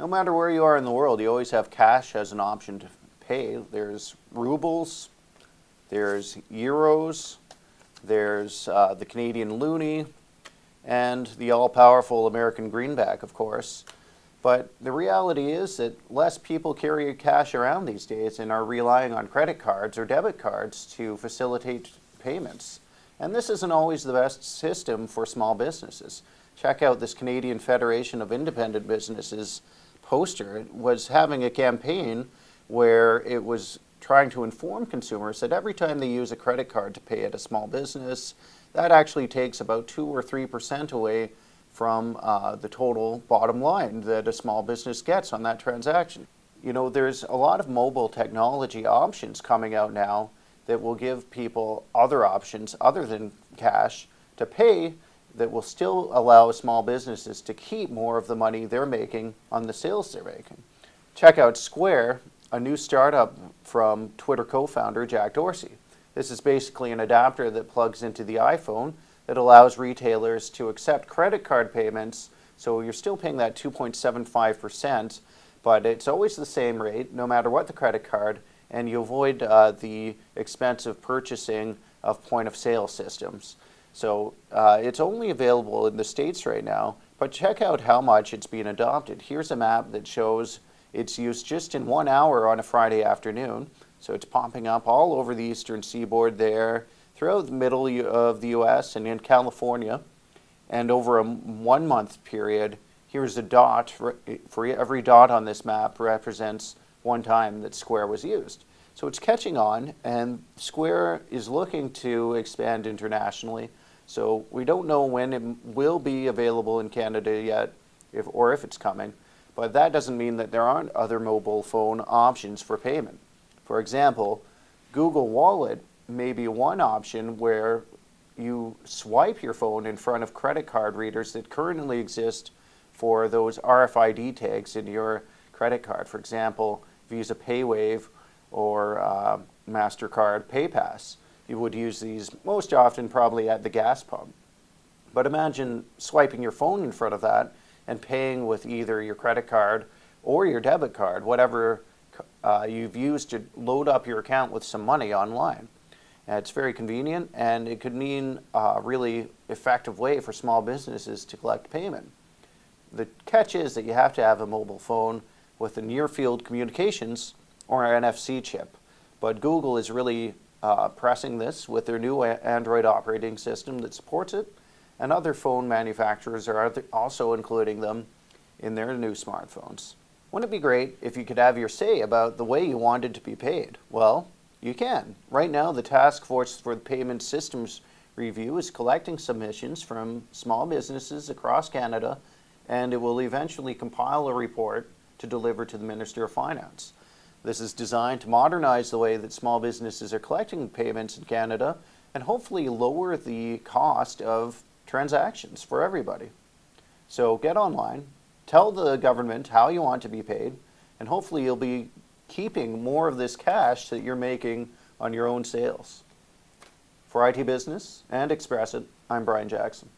No matter where you are in the world, you always have cash as an option to pay. There's rubles, there's euros, there's the Canadian loonie, and the all-powerful American greenback, of course. But the reality is that less people carry cash around these days and are relying on credit cards or debit cards to facilitate payments. And this isn't always the best system for small businesses. Check out this Canadian Federation of Independent Businesses poster. It was having a campaign where it was trying to inform consumers that every time they use a credit card to pay at a small business, that actually takes about 2 or 3% away from the total bottom line that a small business gets on that transaction. You know, there's a lot of mobile technology options coming out now that will give people other options other than cash to pay that will still allow small businesses to keep more of the money they're making on the sales they're making. Check out Square, a new startup from Twitter co-founder Jack Dorsey. This is basically an adapter that plugs into the iPhone that allows retailers to accept credit card payments, so you're still paying that 2.75%, but it's always the same rate no matter what the credit card, and you avoid the expensive purchasing of point-of-sale systems. So it's only available in the States right now, but check out how much it's being adopted. Here's a map that shows its use just in 1 hour on a Friday afternoon. So it's popping up all over the eastern seaboard there, throughout the middle of the US and in California. And over a 1 month period, here's a dot. For every dot on this map represents one time that Square was used. So it's catching on, and Square is looking to expand internationally. So we don't know when it will be available in Canada yet, if it's coming. But that doesn't mean that there aren't other mobile phone options for payment. For example, Google Wallet may be one option where you swipe your phone in front of credit card readers that currently exist for those RFID tags in your credit card. For example, Visa PayWave or MasterCard PayPass. You would use these most often probably at the gas pump. But imagine swiping your phone in front of that and paying with either your credit card or your debit card, whatever you've used to load up your account with some money online. And it's very convenient, and it could mean a really effective way for small businesses to collect payment. The catch is that you have to have a mobile phone with a near-field communications or an NFC chip. But Google is really pressing this with their new Android operating system that supports it, and other phone manufacturers are also including them in their new smartphones. Wouldn't it be great if you could have your say about the way you wanted to be paid? Well, you can. Right now, the Task Force for the Payment Systems Review is collecting submissions from small businesses across Canada, and it will eventually compile a report to deliver to the Minister of Finance. This is designed to modernize the way that small businesses are collecting payments in Canada and hopefully lower the cost of transactions for everybody. So get online, tell the government how you want to be paid, and hopefully you'll be keeping more of this cash that you're making on your own sales. For IT Business and Express It, I'm Brian Jackson.